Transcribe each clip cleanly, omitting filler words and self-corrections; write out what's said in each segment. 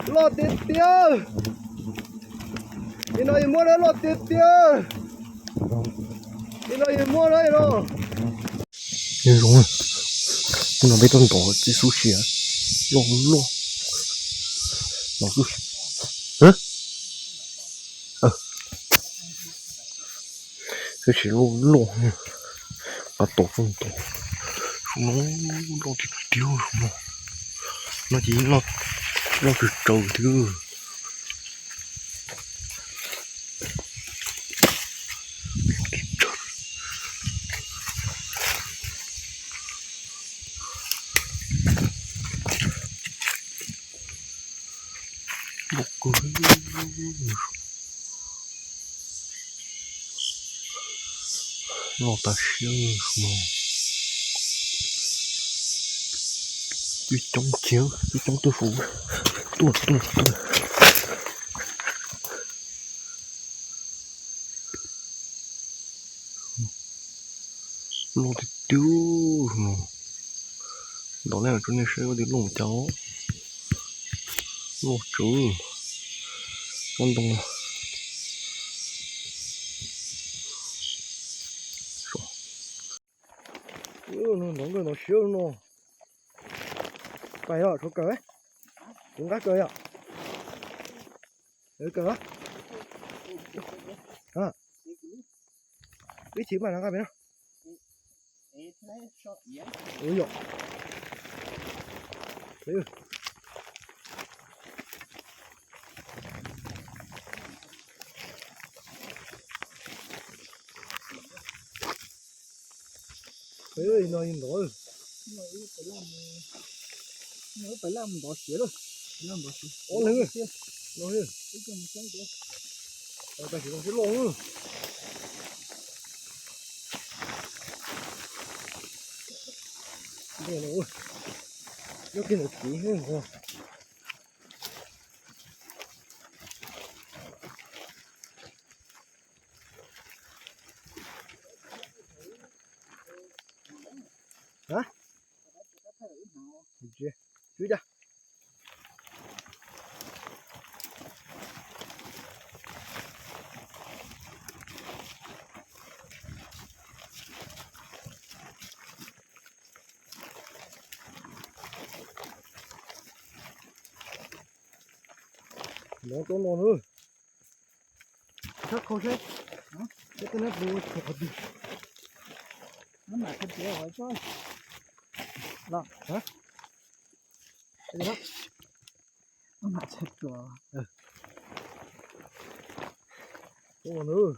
lọt tiền tiêu đi nói mua đó lọt tiền tiêu đi nói mua đấy rồi như đúng rồi nó biết con tổ chỉ số xỉa lô lô nó cứ hả cái chỉ lô lô và tổ không tổ nó thì tiêu nó chỉ nó cứ trâu thứ một cái nó ta siêu mà đi trong chiếu đi trong tư phủ tuột nó thì tiêu đó là chỗ này sẽ có tiếng lồng cháu lồng chú con đồng nó người nó siêu nó phải rồi thôi cởi cũng gác cởi ạ đấy cởi à cái chỉ mà nó cái bên nào ôi dồi đấy ơi nói nói nó phải làm bỏ xía rồi làm bỏ xía ôi nữa nói nữa cái chân chân kia ta chỉ còn cái lông nữa đây nữa nó kia nó chỉ hơn không hả chưa chưa ra nó có ngon hơn chắc không chết cái nó vui thật đi nó mà thật dễ hỏi cho đó hả cái gì đó nó mà thật rồi có ngon hơn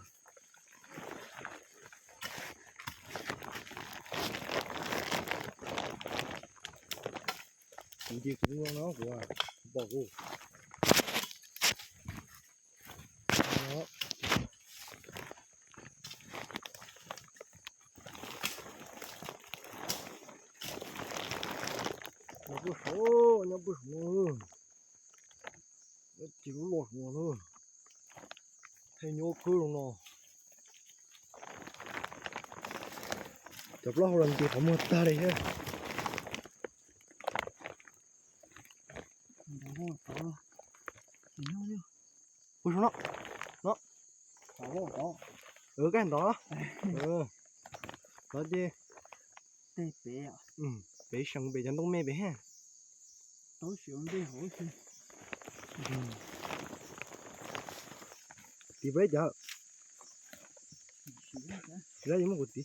gì cũng ngon nó của bỏ vô đó nó bớt số nó chỉ có lọt nguồn thôi thay nhô cứ luôn nó chụp lo lần thì không một ta đây ha nó có thì nó đi ui nó có cái đó nó đi tê bé à bé sang bé chân đông mẹ bé ha tối xuống đi hỏi chứ thì bé giờ ra gì mà một tí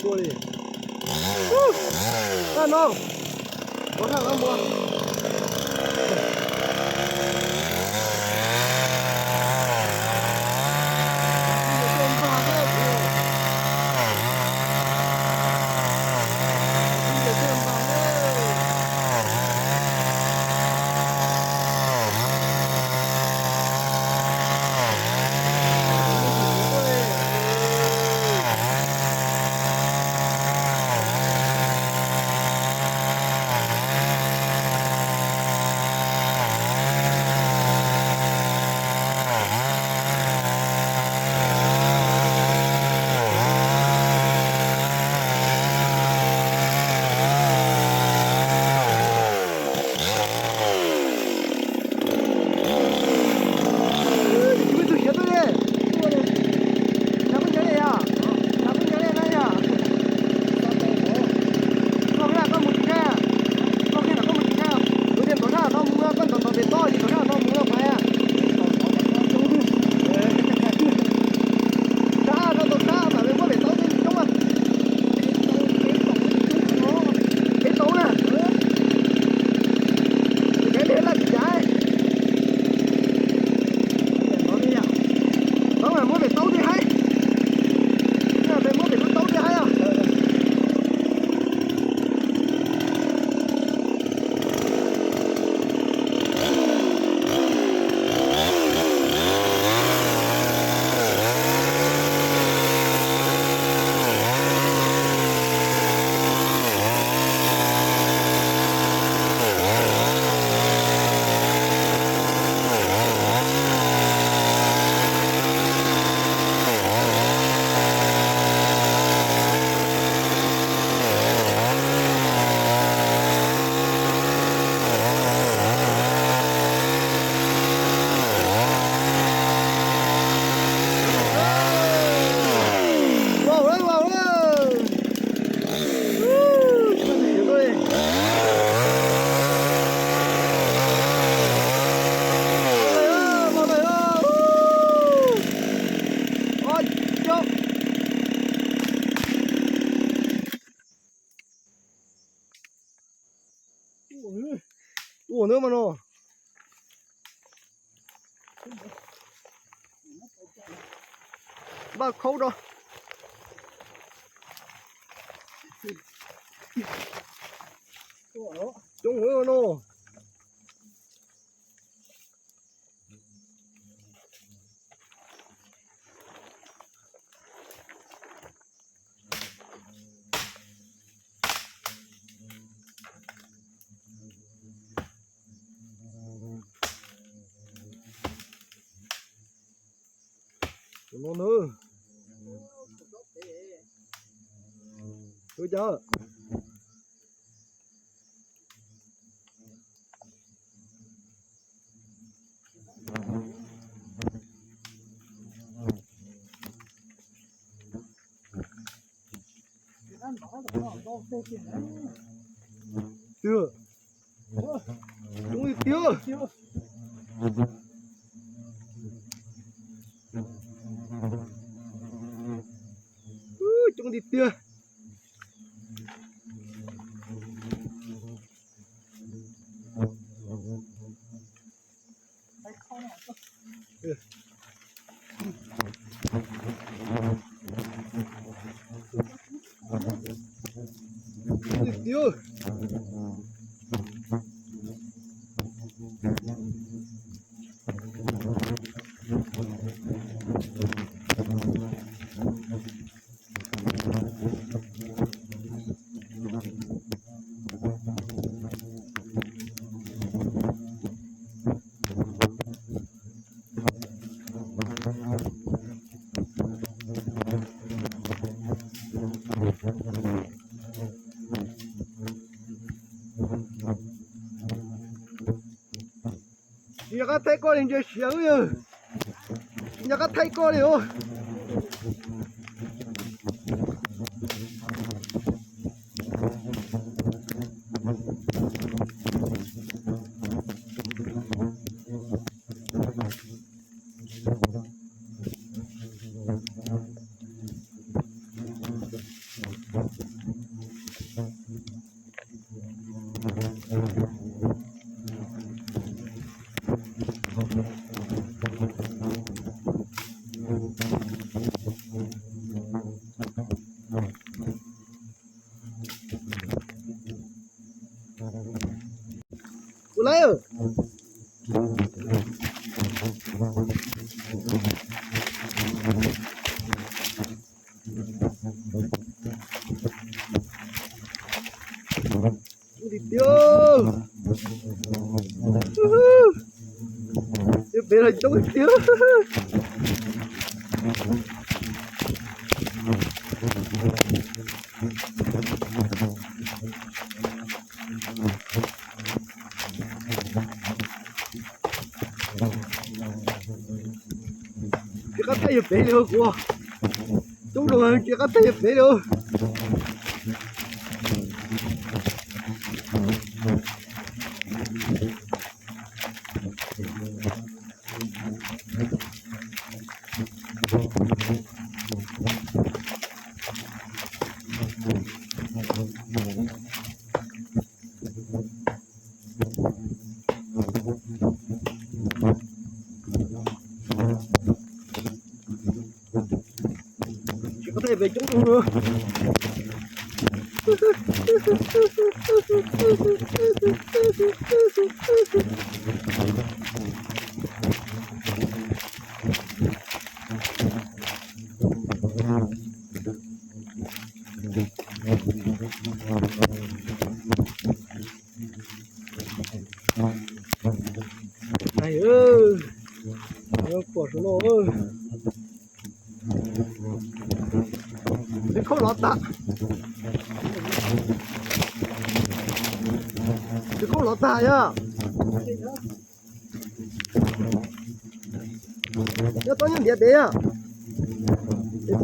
多的。看到，我看看摸。我那么弄，把扣着，中午弄。nó nữa tôi chờ chưa đúng chưa chúng đi tia đi tia nhà các thầy cô liền chơi xíu rồi nhà các thầy cô liền กูเลยเดี๋ยวเป็นอะไรจ้องเดี๋ยวchỉ có thấy bé được quá chúng tôi chỉ có thấy bé được chỉ có thể về chúng tôi nữa này ơi nó quả số nó ơi không lọt ta không lọt ta nhá要当然别别呀，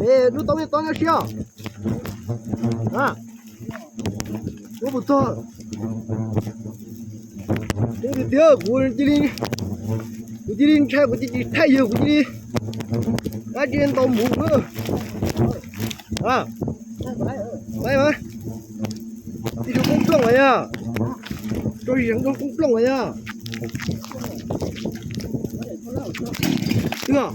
别，你当然香啊，我不错，这我这里菜，我这里太热，我这里俺这到木了啊，来来，这个工装了呀，这是人工工装了呀。这个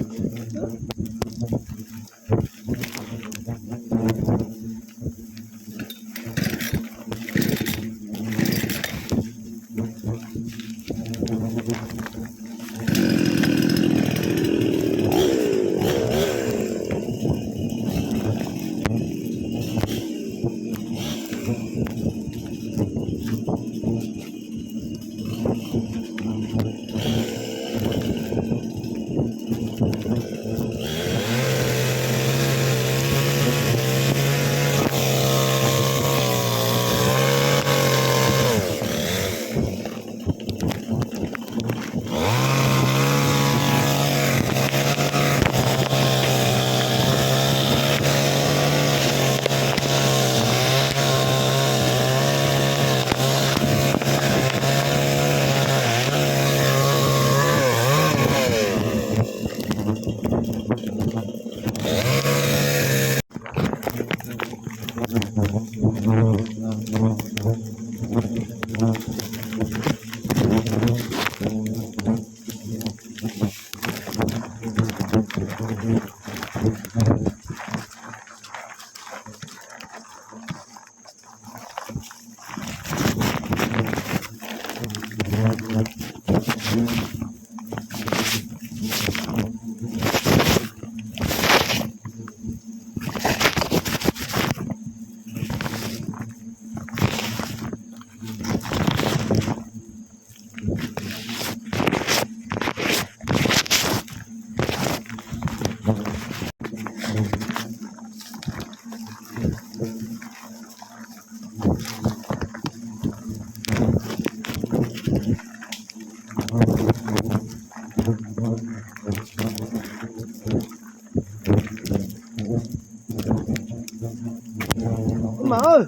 ，mà ơi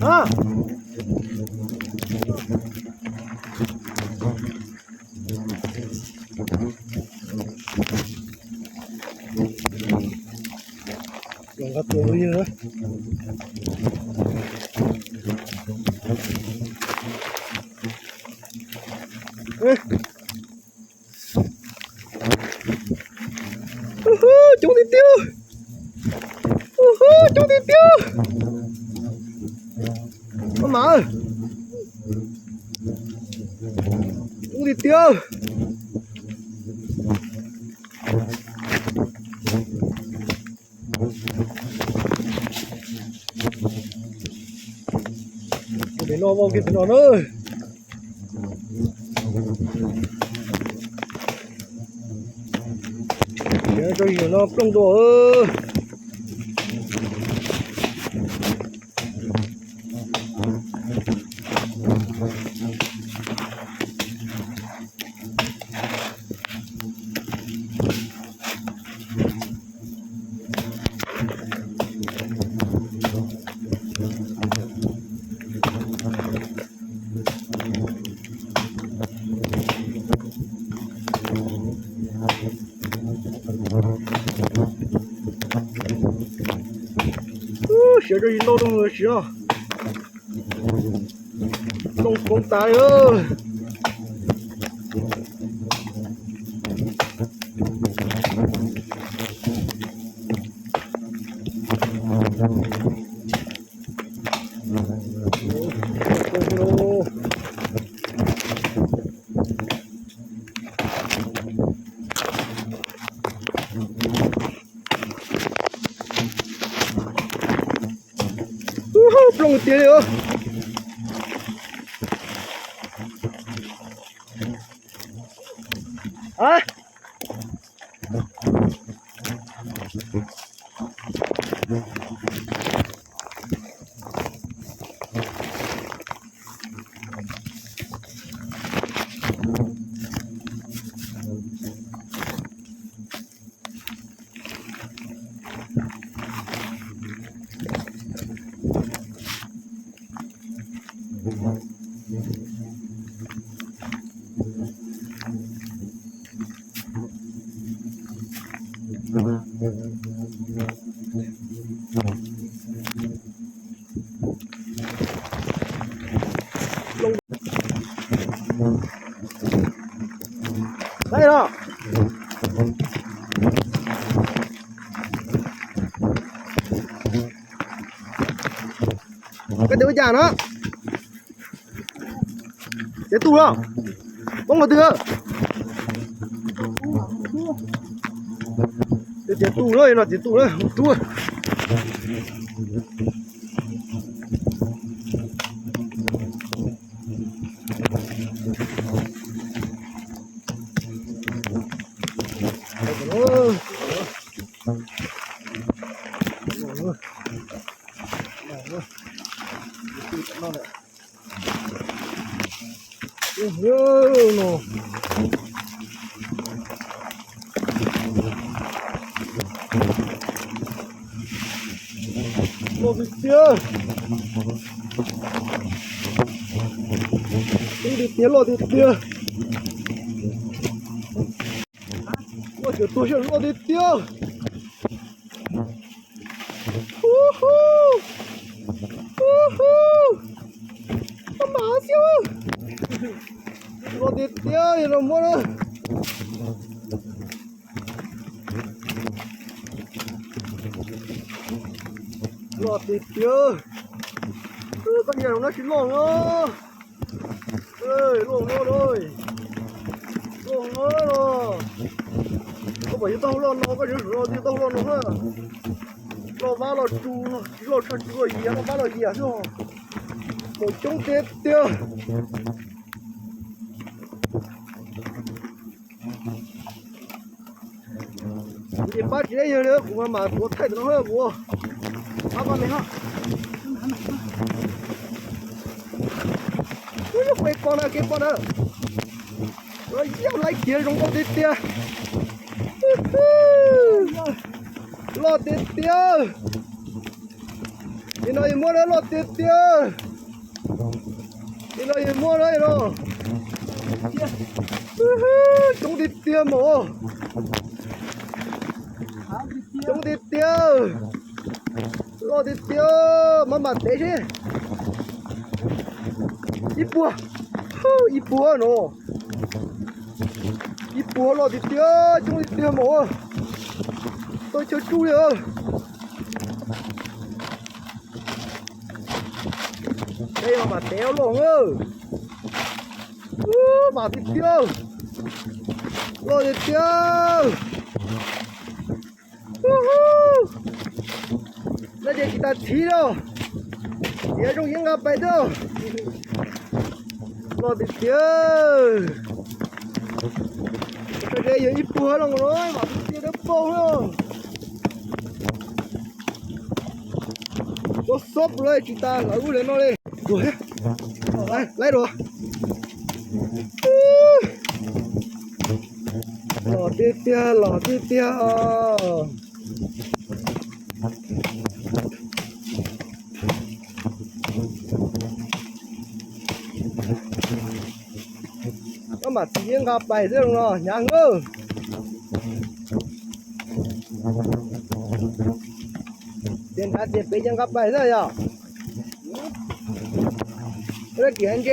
à còn có tuổi như nữa chúng đi tiêu chúng đi tiêu con mở chúng đi tiêu để nó vào cái nó nữa để cho hiểu nó không đổ写着一劳动的行，弄风大哟。不用跌了。啊！đây đó cái đứa già nó cái tù đó bông vào tưa cái tù đấy là cái tù đấy tù no. Lo đi tía. Đi tía lo đi tía. Lo cái tôi sẽ lo đi tía. Mà siêu. Lo đi tía thì nó mua đó. Lo đi tía. Con nhà nó chín lồng đó. Ơi, lồng nó rồi. Lồng nó rồi. Có phải tao lo nó có gì rồi thì tao lo nó ha. Lo vá lo chu, lo chân chu gì nó vá lo gì à chứ. Một chung tiếp tiêu. Đi bắt chế nhiều nữa, cũng mà có thay nó hơi của. Bắt con này ha. Ui, quay con này, cái con này. Rồi, dạo lại kia trong con tít tia. Lo tít tia. Đi nói mua đó lo tít tia. Đi nói mua đấy rồi. Trong tít tia mổ. Trong tít tia. lo đi tiêu mà té chứ ít bùa nó ít bùa lo đi tiêu chúng đi tiêu mà tôi chơi chui rồi đây mà téo lộn ơi mà đi tiêu lo đi tiêu那就给它提了，也中应该摆着，老的丢，这个有一波了我嘛，丢的爆了，我说不来鸡蛋，老五人了嘞，来着，老的丢。mà tiếng gặp bài thế rồi nhà ngơ tiền hạt tiền bây giờ gặp bài rồi à cái gì anh chị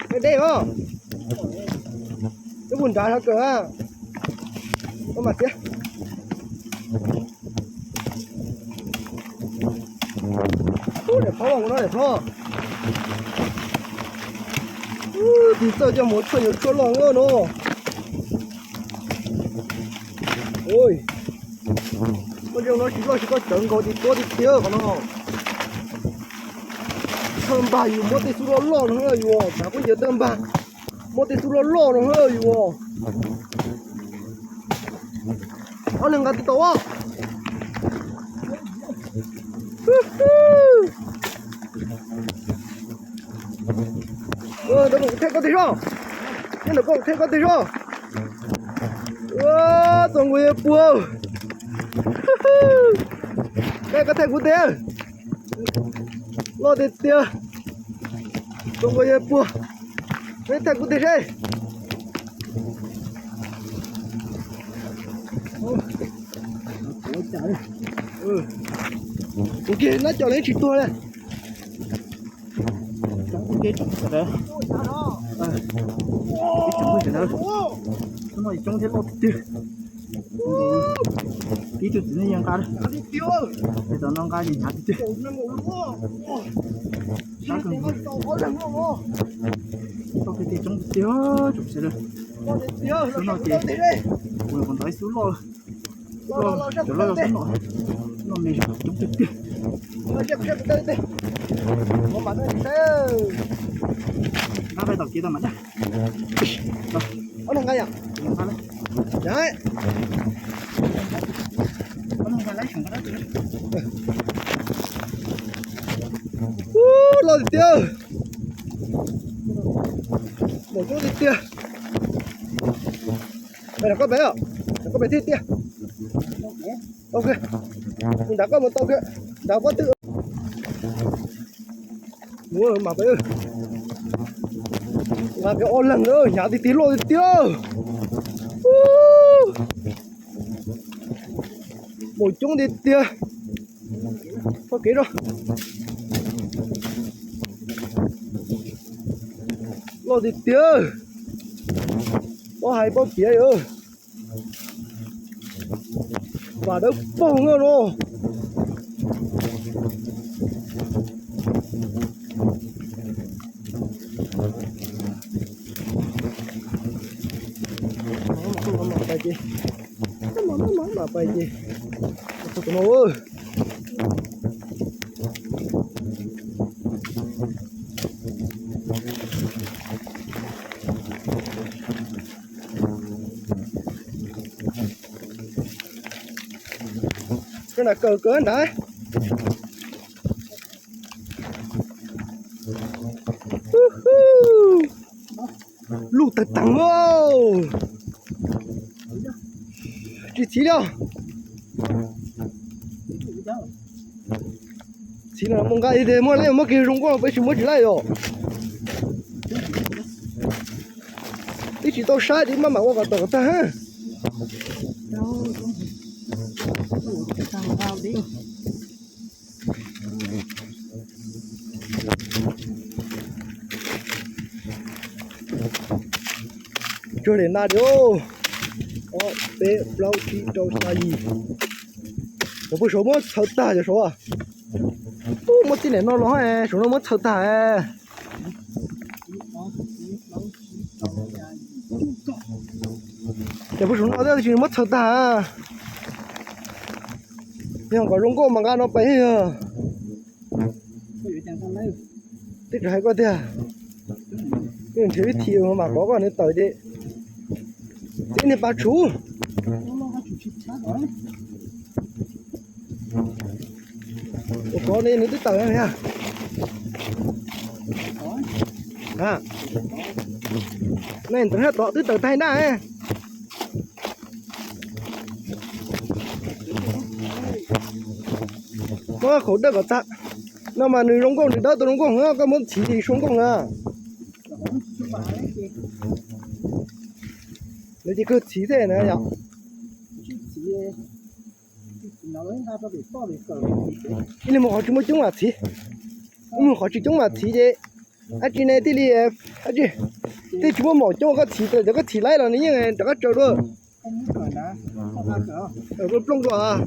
cái đây không cái bún chả thật cửa có mặt chứ để phô bằng nó để phô thì sao cho một chuyện cho lòng nữa nó ôi con trâu nó chỉ có trứng có thì có thì tiêu của nó thơm bàอยู่một tí số lo nó hơiอยู่chả có gì thơm bà một tí số lo nó hơiอยู่ở đằng cái tàu đó cũng thấy có thấy không? Nhưng mà cũng thấy có thấy không? Toàn người bùa. Đây có thấy của tiền. Lo tiền tiền. Toàn người bùa. Đây thấy của tiền đây. Ok, nó cho lấy chỉ tua này. cái trồng cái đó cái trồng cái đó nó trồng thế bao tiêu cái chút nữa yang cá đó cái đó nó cá gì nhát tiêu nó cần có cái trồng tiêu chụp xe đó nó chỉ vừa còn tới xuống lo cho lo xuống nó mày trồng tiêu nó phải tập kia tao mà nhá ở đằng này à đấy ở đằng này lấy thằng đó lo thì tiêu một chỗ thì tiêu đây là có bé à có bé thiết tiêu ok mình đã có một tàu kia đã có tự mua mà bây giờ là cái ô lần nữa nhà thì tí lôi tiêu một chung thì tiêu có kỹ rồi lôi thì tiêu có hai bao kia rồi và đâu bông rồi mà bay gì tụi nó ơi cái này cờ cớ đấy lụt tật tăng vô chỉ đâu chỉ là mong cái gì mà lấy mà kia rung qua phải chịu mất lại rồi chỉ tao sai thì mà qua tao ta ha 上高的。这里那里哦，别老去找啥意？我不说么臭大就说啊，我今年闹了哎，说了么臭大哎。也不说闹的是么臭大啊？你看个中国嘛，俺那白呀，这这还个的，你这边提我嘛，搞个你到的，这你把出，我搞的你都到了呀？啊，那你等下到都到太难哎。nó khổ đất của ta nó mà người rong con thì đó tôi rong con á có muốn chỉ thì xuống con à nếu chỉ cứ chỉ thế này nhở nhưng mà họ chỉ muốn chúng mà chỉ nhưng mà họ chỉ chúng mà chỉ chứ anh chị này thì đi anh chị thì chỉ muốn một chỗ có chỉ rồi có chỉ lại là như này có trâu rồi ở bên trong rồi à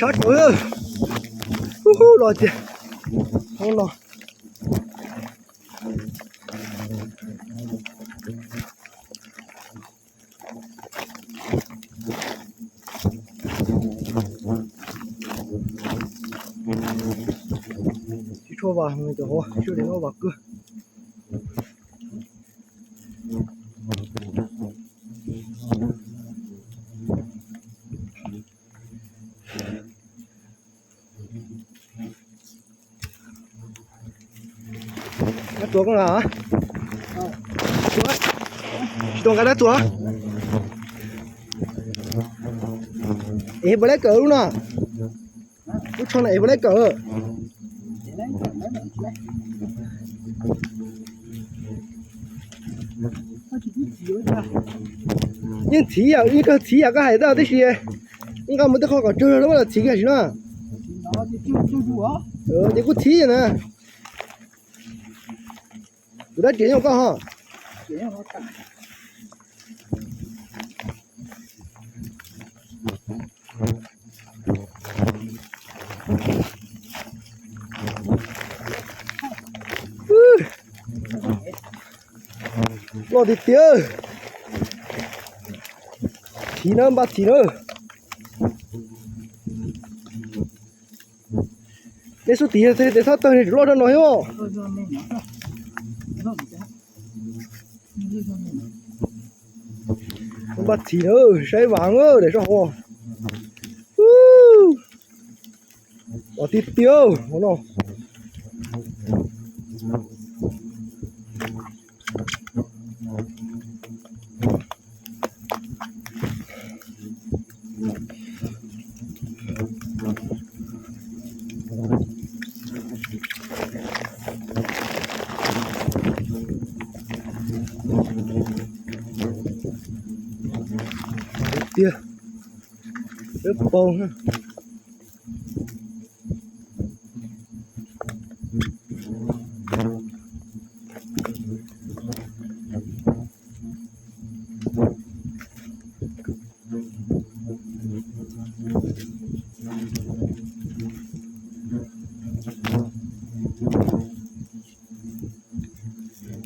sát trời ơi lo chưa không lo chỉ cho vào người ta hoa chưa đến nó vào cửa tua con nào hả? Tua cái đó tua. Ê bữa lấy cờ luôn nè. Cái con này bữa lấy cờ. Nhưng chỉ à, những cái chỉ à cái hải đó đấy gì? Những cái mình tôi có chơi đó là chỉ cái gì nữa? Thì có chỉ nè. Tụi đó chuyển nhau con hả? Lo thịt tía thí nữa ba thí nữa để số tía thế để sao tao này lo cho nó hiểu không ba thí nữa say vàng ơ để cho họ bỏ thịt tía không nào tia rất bông ha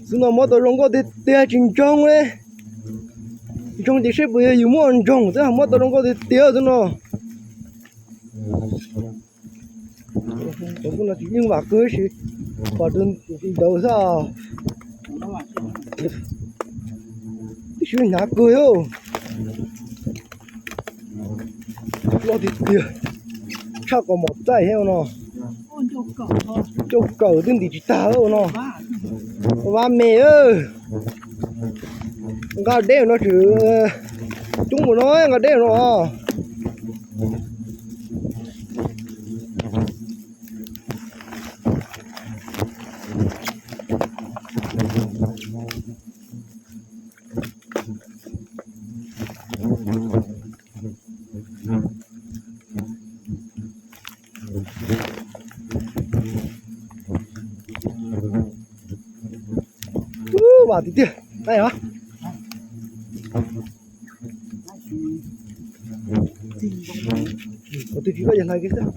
xin nó mất tôi không có thể tia trình trong đấy trong thì sẽ bây giờ mua ăn trồng chứ không mất tôi không có thể tia cho nó cũng là chỉ nhưng mà cứ chỉ vào trên đầu sao chỉ nhà cười không lo thì tia chắc có một trái heo nó châu cầu tên thì chỉ ta đâu nó và mẹ ơi gà đeo nó chữ chúng một nói gà đeo nó vào tí tiền đây hả có tôi chỉ có nhận này cái đó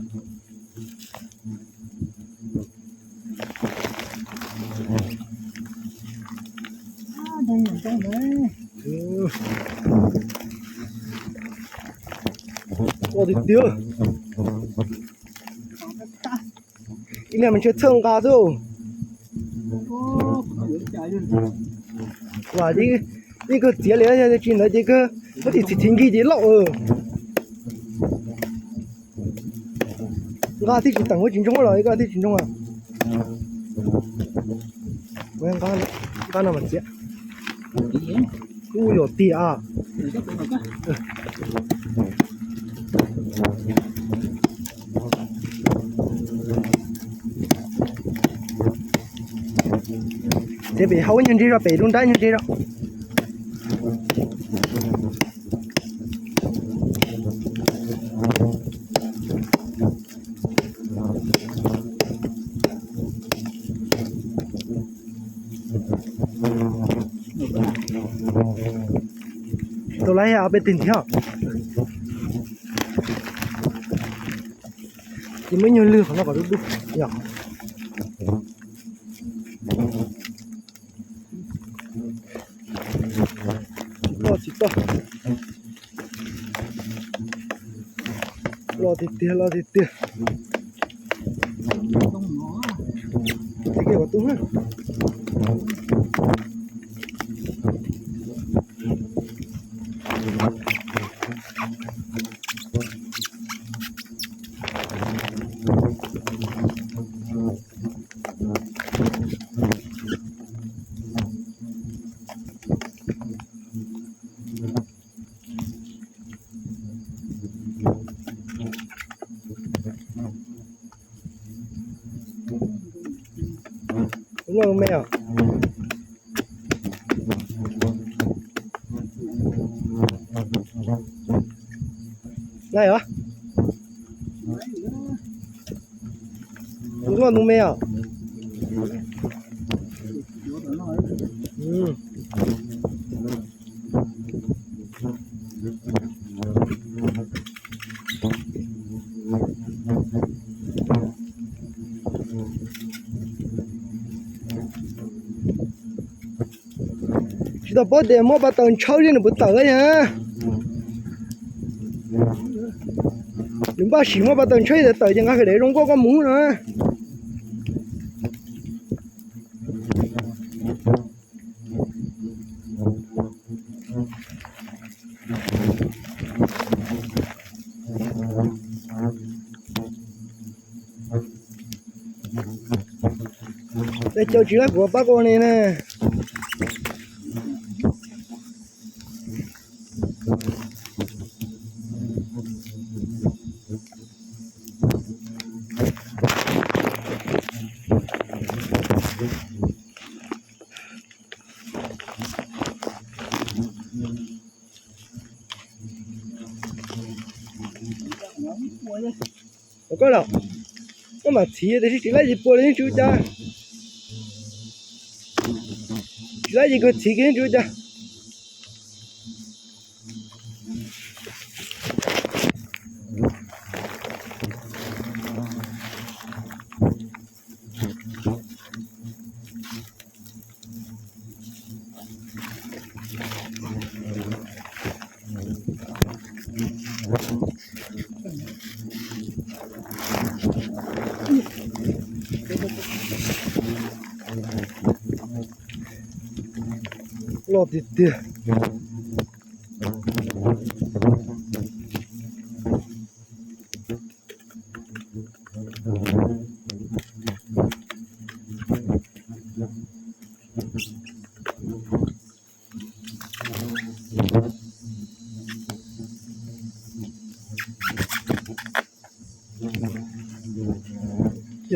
đây là trong đấy có tí tiền cái này mình chơi thương cá rồi và đi cái tiền này thì chỉ là cái có thể thỉnh cái gì lậu gà thì chỉ tặng với chính chúng rồi gà thì chính chúng à quen gà nào mà chết ui dồi tía à thế bị hấu nhân gì ra bị luôn trái nhân gì ra tôi lấy ở bên tiền theo chỉ mấy nhiêu lừa nó có đúng nhỉ chỉ to lo thịt tiền cái kia có tung ha đúng không mẹ này hả đúng không mẹ chỉ là bỏ để mua bắt tàu cháu đi nó bứt tàu ấy hả đừng bao xí mua bắt tàu cháu để tàu chẳng có cái để trong có mũ nữa đây cho chị là của bác con này nè có đâu có mà thì chỉ lấy gì bùa lên chú cha chỉ lấy gì cái thì cái chú cha lo thịt tiền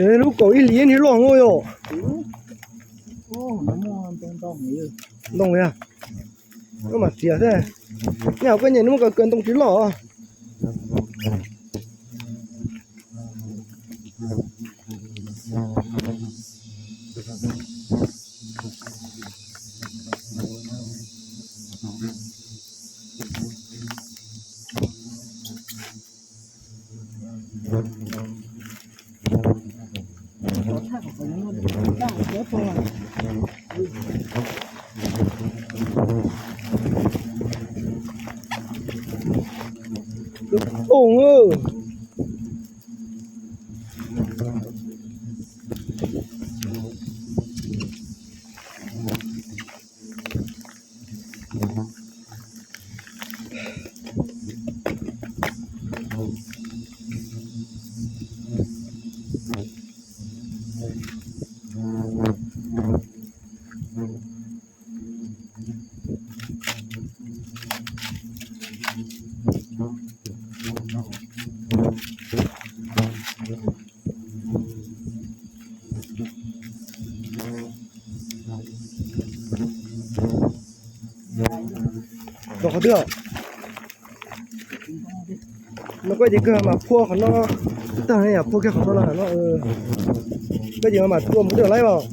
这路狗一连你乱我哟，哦，那么东没有，弄呀，那么写噻，你要跟你那么个跟东西了啊。Ổn ơi. Đó có được. Nó quay gì cơ mà phua nó ta này à phua cái nó là nó cái gì mà phua muốn được lấy vào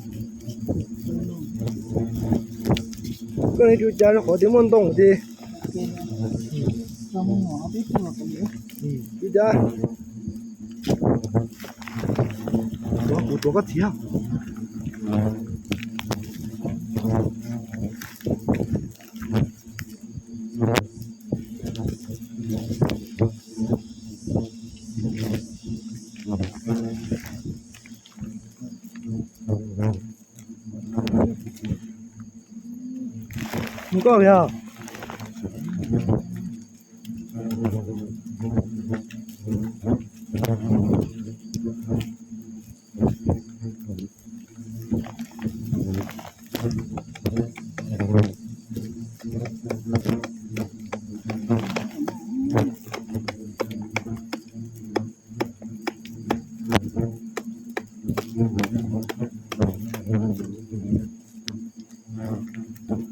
cái này chú cha nó có tiếng môn đồng thì chú cha đó có thiệt không có kìa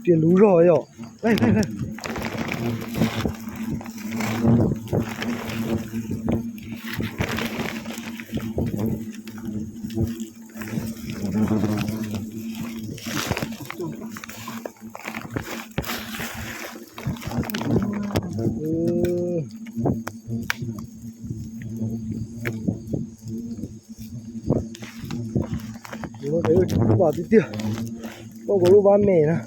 tiền lú rồi rồi đây đây đây nó thấy chú bảo tí tiêu không có lúc bán mè nữa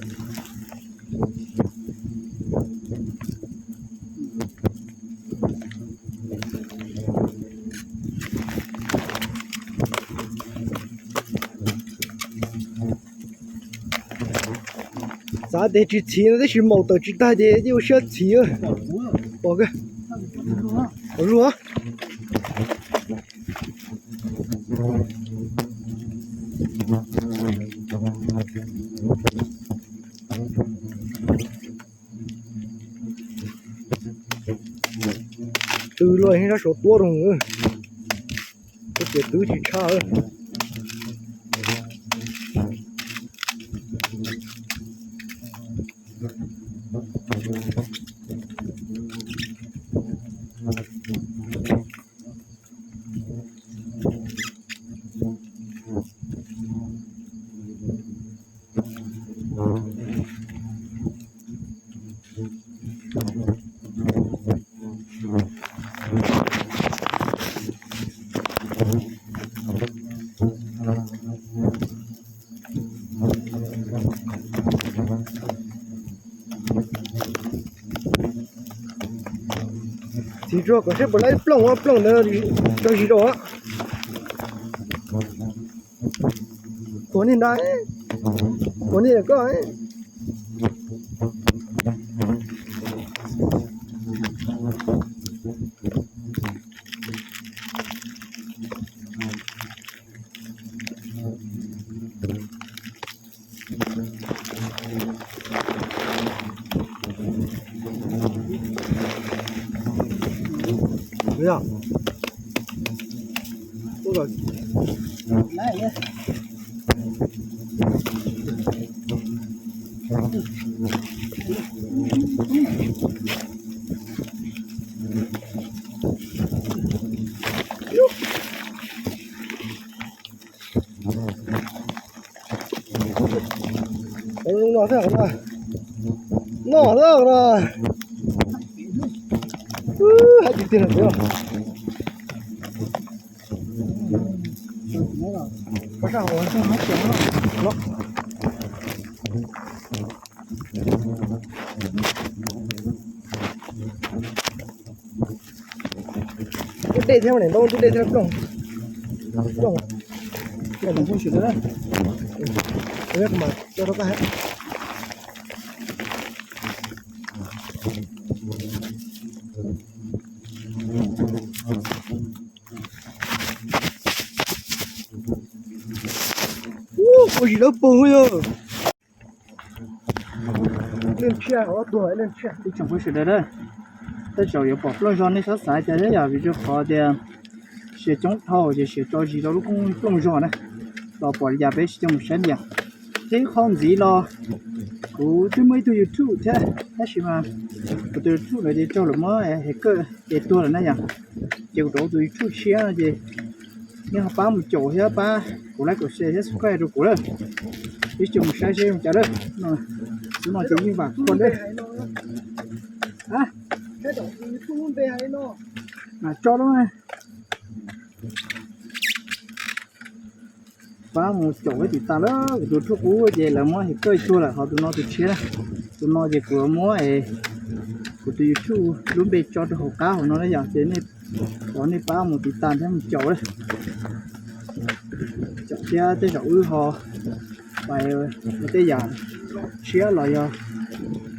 啥的只骑那是毛的只大的就小骑啊，包个，我说。từ rồi hay là số tua rồi nữa cái chuyện tứ chỉ xa hơn thì cho có sẽ bỏ lại plong đó cho gì đó có nên đấy có nên là có ấy đấy à ôi rồi Nó thế rồi. Nó thế rồi. Hai chục tiền rồi. Có sao rồi? Sao hết tiền rồi? Tôi để theo này đâu, tôi để theo đồng. Đồng. Cái đồng không sửa đấy. Đấy mà cho nó cái. Ôi gì đó bồi à. Lên xe hả? Đuổi lên xe. Đi chẳng có sửa đấy. Tới chỗ yếu bỏ lo cho nên sẽ xài cái đấy à vì cho họ thì sẽ chống thầu thì sẽ cho gì đó lúc không rõ này. Lo bỏ đi nhà bé sẽ một sáng điểm. Thế không gì lo. Cú tôi mới từ YouTube thế. Thế mà từ YouTube này thì cho là mới hệ cơ để tôi là nó nhỉ. Chiều đó từ YouTube share gì. Nhưng họ bán một chỗ thế ba của lại của xe hết quay rồi của đấy. Đi chung sai xe không trả đấy. Chúng nó chỉ như vậy còn đấy. Hả? Cái đó YouTube về hay nó. À cho đó này. Bán một chỗ thì ta đó tụi thuốc uống về là mua thì cây chua là họ tụi nó tụi chia tụi nó về của mua ấy của tụi YouTube luôn bị cho tụi họ cá của nó đấy giờ thế này có này bán một tí tàn thêm một chỗ đấy chỗ chia tới chỗ ư họ bài tới giờ chia lại giờ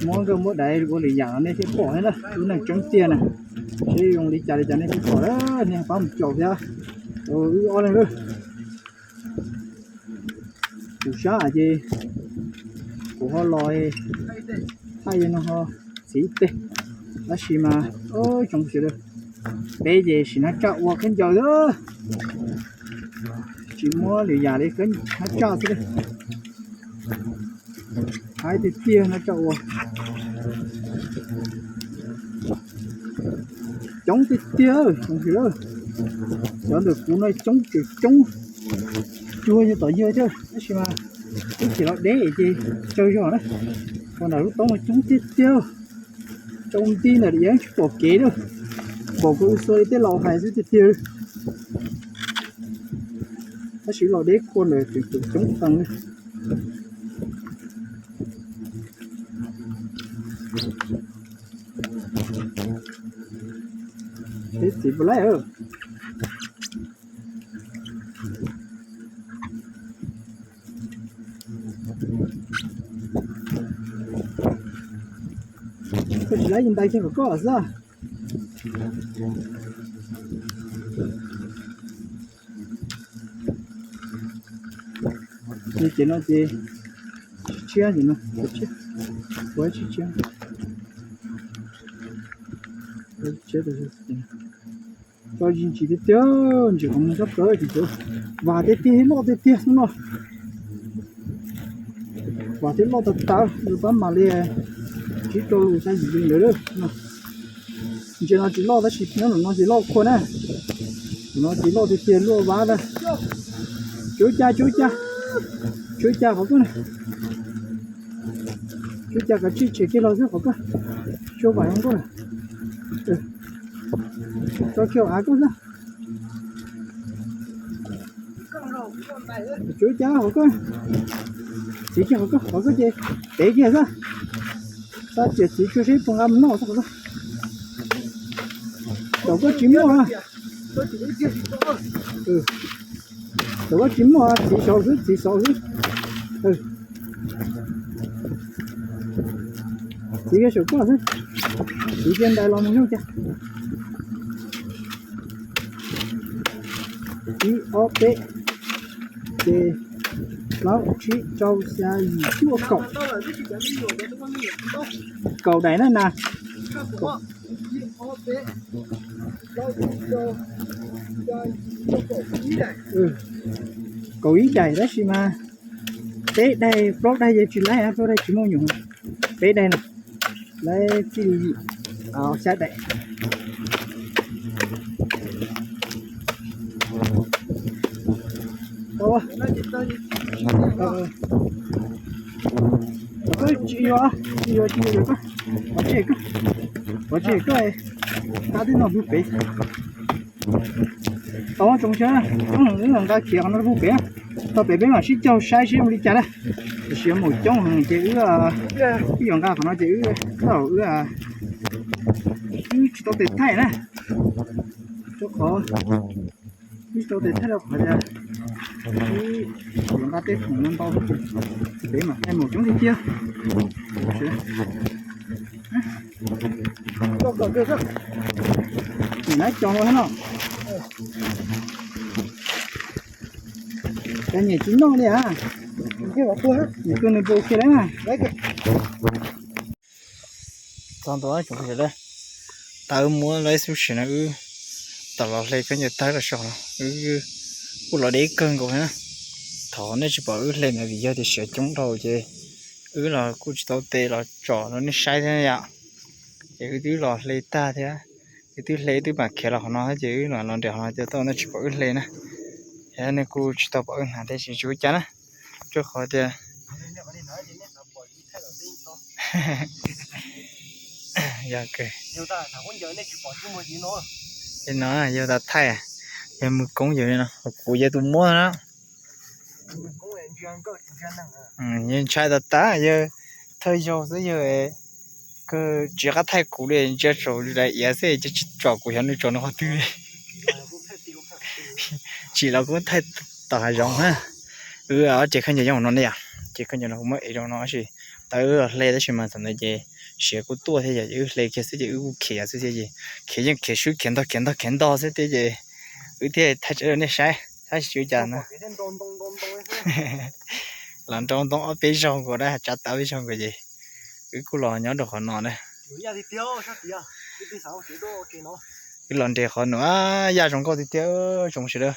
mua cái mua đấy của lý giả này thì bỏ hết đó thứ này chống tiền này sử dụng lý trả này thì bỏ đó nên bán một chỗ ra rồi ư này luôn chủ xã gì của họ lòi hay nó họ xí tê là gì mà ôi trong sự được bây giờ chỉ nó chọn qua cái giờ đó chỉ mua để giả đấy cái nó chọn thế hai cái kia nó chọn qua chống cái kia trong sự đó cho được cú này chống chua như tỏi dưa chứ nó chỉ mà cái chỉ nó đế gì chơi cho nó còn là lúc đó mà chúng tiếp theo trong tin là để bỏ kế đâu bỏ cái sợi tới lò hay sẽ tiếp theo nó chỉ lò đế con này thì chống tăng thế thì phải lấy rồi cái gì lấy trên tay chứ có sao như chị nói gì chia gì nó chia quá chia được cho gì chỉ tiếp theo chỉ không sắp tới thì chứ và tiếp theo nó tiếp theo nó và tiếp nó tập tao được bấm mà liền chỉ tôi sai gì nữa đó chỉ nó chỉ lo đó chỉ nó chỉ lo con á nó chỉ lo tiếp theo lo vá đó chú cha có cái này chú cha cái chỉ cái lo rất có cái chú bài không có này cho kêu ai có ra chú cha có cái chỉ cho có cái gì để kia ra ta chỉ chú sĩ phong âm nó sao đó đâu có chim mua à đâu có chim mua à chỉ sầu chứ chỉ cái số có thôi chỉ trên đây làm không chứ chỉ ok thì lão chỉ cho ra chua cầu đấy này nè cầu ý chạy đó xí mà thế đây blog đây chỉ lấy á đây chỉ mua nhung Bên đây nè, lấy cái gì? Sát đây. Đâu? Cái chị đó có chị cái, ta đi nó bút bể. Trong xe, những người kia nó bút bể, tao bể mà xí châu sai xí một đi chả đấy, xí một trong cái cái dòng cá của nó chữ, tao chỉ tao để thay nè, chỗ khó, chỉ tao để thay đâu phải là, dòng cá tết cũng nên tao bể mà em một trong đi kia, nãy cho nó thế nào? Cái này chín non đi à? Cái bảo cua hết, những con này bồ kia đấy mà, đấy kìa. toàn đó chúng ta đây, tao muốn lấy số tiền này, tao lấy cái gì tao là sao? Cô lấy đấy cân của nó, thọ nó chỉ bảo lên là vì giờ thì sửa chúng thôi chứ, là cô chỉ tao tê là trò nó sai thế này ạ, cái thứ là lấy ta thế á, cái thứ lấy thứ mà kia là họ nói chứ là nó để họ cho tao nó chỉ bảo lên nè, thế nên cô chỉ tao bảo hàng thế chỉ chú chắn á, cho khỏi thì dạ kệ. Thì nó giờ ta thay à, giờ mình cũng giờ nè, cụ giờ tôi mua đó. Nhưng trai ta ta giờ thời giờ tới giờ cái chỉ có thay cụ để cho chỗ lại giờ sẽ chỉ cho cụ hiện cho nó tươi. Chỉ là cũng thay tỏi rong ha. Ở chỉ không giờ nó này à, chỉ không giờ nó không mấy rong nó gì. Tại lấy đó xem mà thằng này gì, sẽ có tua thế gì, lấy cái gì kia sẽ gì, kia những kia số kiến đó sẽ thế gì, thế thay cho nó sai, thay số chán nữa. Làm trong ở bên trong của đó chặt tao bên trong cái gì, cô lò nhớ được họ nọ này. Cái lần để họ nữa, gia trong có thì tiêu trong sự đó,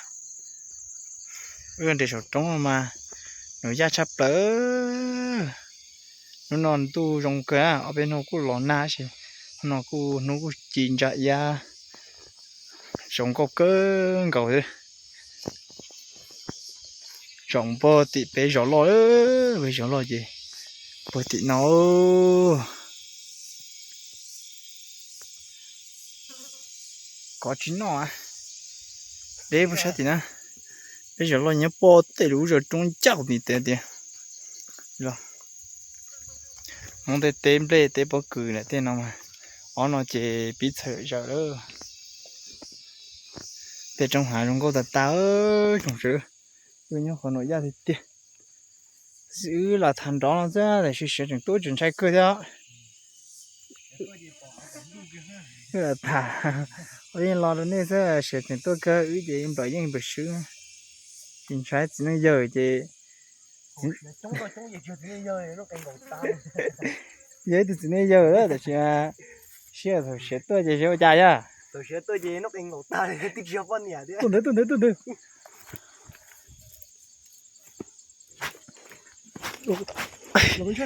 cái để số trong mà, nó gia chắp lỡ. Nó non tu trong cái ở bên nó cũng lò na chứ, nó cũng chín chạy ra trong có cơn cầu thôi, trong bờ tị bé gió lò bé gió lò gì, bờ tị nó có chín nó à, đấy bữa sau thì nè, bé gió lò nhớ bờ tị đủ rồi trong chảo bị tê tê, rồi không thể tem lên tem bớt cười này tem nào mà nó chỉ bị sợ giờ đó tem trong hải trong có tao trong sự tôi nhớ còn nói ra thì tiền giữ là thành đó nó ra để sử dụng tôi chuyển sai cơ đó cái là thà ở đây lo đến đây sẽ sử dụng tôi cơ ý gì em đợi những bữa sứ chuyển sai chỉ nó giờ thì vậy thì nên giờ đó thì sẽ thôi sẽ tôi chỉ sẽ chạy ra tôi sẽ tôi gì nó kinh ngột ta thì tích chưa phân nhỉ thế tôi đấy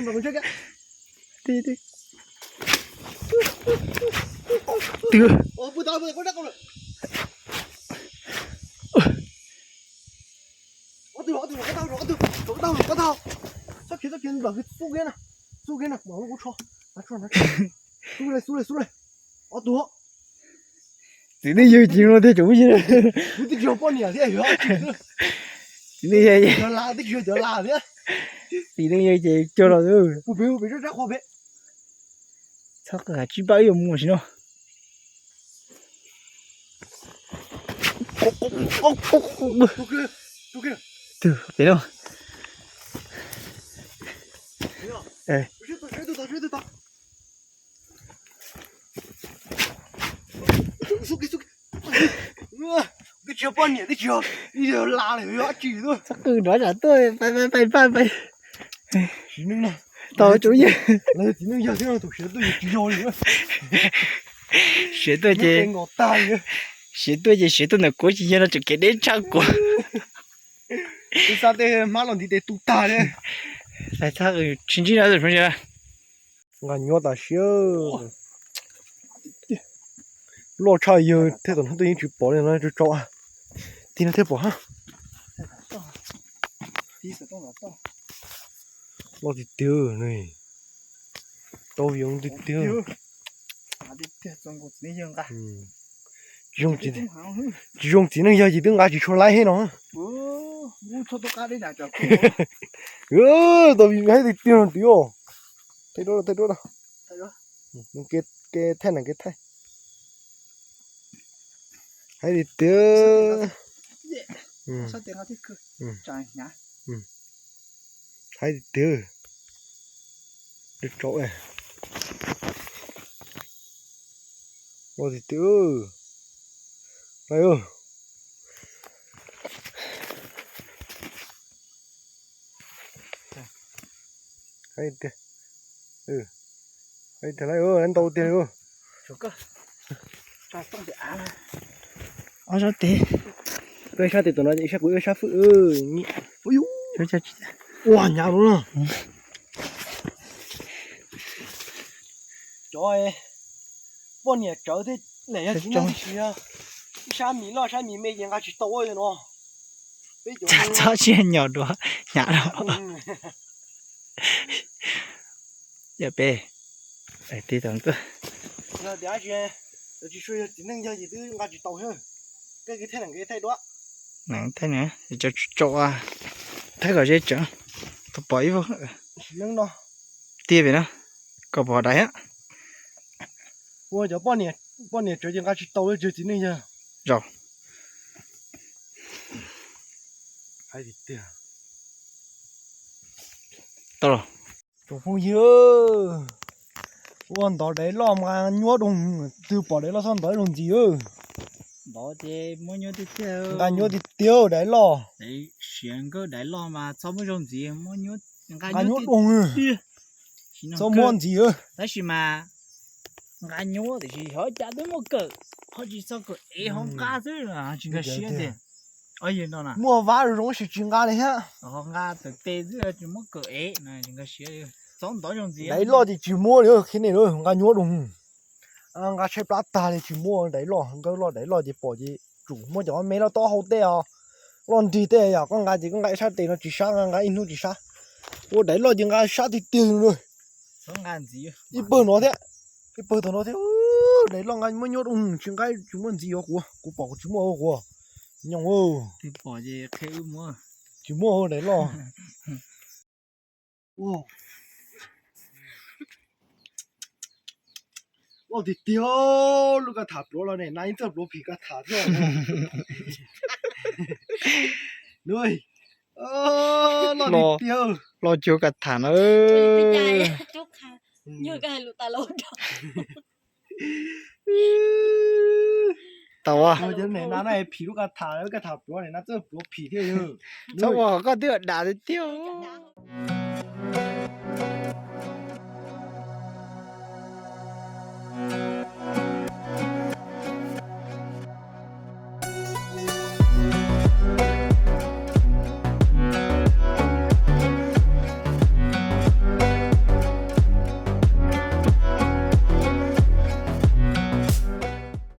nó con chơi cái đi Đưa ô bữa tao có đắc không được có tao sắp khiến bảo cái su kia nào bảo nó có cho su đây ở tụi chỉ đi chơi chịu nó thế chủ gì Bố tích chưa con nhỉ thế hả? chỉ đi chơi Chờ là tích chưa là thế. chỉ đi chơi chị cho nó thôi Bố bé rất khó bé. sao cả chỉ bao nhiêu mua xí nó Chú kia. từ thế đâu Tôi tao. Su kia. Tích chưa con nhỉ, tích chưa. Đi giờ là để họ chỉ thôi. chắc cứ nói là tôi bay Chỉนึงnào. tao chủ gì Này chỉนึงgiờ thế nào tôi sẽ tôi chỉ rồi nữa. sẽ tôi chỉ ngọt tai nữa. sẽ tôi là cố chỉ cho nó chỉ cái đến trang của Sao thế má lần thì để tụt ta đấy. tại sao chính là được không chứ ngà nhớ ta xíu lo cha yêu thế tao nó tự nhiên chịu bỏ lên nó chịu cho à thì nó thế bỏ ha tí sợ trong là to lo thì tiêu này tao dùng thì tiêu đi tiêu trong cuộc này dương cả chỉ dùng chỉ năng giờ chỉ đứng ngã chỉ cho lại hết nó ngu cho tôi cá đi đã cho tao bị hay thì tiêu tiêu thấy đó nó cái thay này cái thay hay thì tiêu sao tiền ngắt cứ trái nhá hay thì tiêu được chỗ này lo thì tiêu này ơi hay thì hay thì này ơi anh tàu tiền ơi chỗ cơ trái xong để ăn ở sao thế cái sao thì tụi nó chỉ sao cuối sao phụ ơi ui cho wow nhà luôn à trời bọn nhẹ trở thế lẽ là chỉ nói gì à sao mì mấy giờ chỉ tàu rồi nó chả cho chuyện nhỏ đó nhả đâu giờ bé để tí tưởng cơ là để ai chỉ suy chỉ năng giờ gì thứ ngã chỉ tàu thôi cái thế này cái thế đó nặng thế nữa thì cho à thấy gọi dễ chở tôi bỏ vô nâng nó tia về nó có bỏ đấy á ủa giờ bọn nhẹ trở ngã chỉ tàu rồi chỉ năng giờ rồi hay thì tiền rồi chủ phong dơ ủa đó đấy lo mà nhớ đồng từ bỏ đấy lo xong tới đồng gì ơ đó thì mua nhiều thì tiêu ngã nhớ thì tiêu đấy lo đấy chuyện cơ đấy lo mà sao mới dùng gì mua nhiều ngã nhớ đồng ư sao muốn gì ơ đấy chỉ mà ngã nhớ thì chỉ hỏi trả tới một cỡ họ chỉ sao cỡ ấy không cá chứ là chỉ cái chuyện thế ở yên đó nè mua vá rồi giống sự chuyện ngã này ha họ ngã thực tế chứ chỉ một cỡ ấy này chỉ cái chuyện xong đó dùng gì đấy lo thì chỉ mua nữa khi này rồi ngã nhớ đồng ngã chơi plata thì chỉ mua đấy lo đấy lo thì bỏ gì chủ mua cho mấy nó to hậu tê à lon thì tê à con ngã thì con ngã sát tê nó chỉ sát ngã in nó chỉ sát ô đấy lo thì ngã sát thì tiền rồi xong ngã gì ít bơ nó thế ít bơ nó thế đấy lo ngã mới nhớ đồng chuyện cái chúng mình gì của bỏ chúng mua của nhung ô thì bỏ gì khi mua chỉ mua đấy lo ô ô thì tiêu lúc cái thả bro này nãy giờ bro bị cái thả theo nuôi lo thì tiêu lo chưa cả thản ơi chúc khá như cái lụt ta lột tao à rồi giờ này nó này bị lúc cái thả bro này nó giờ bro bị theo sao mà có tiêu đã được tiêu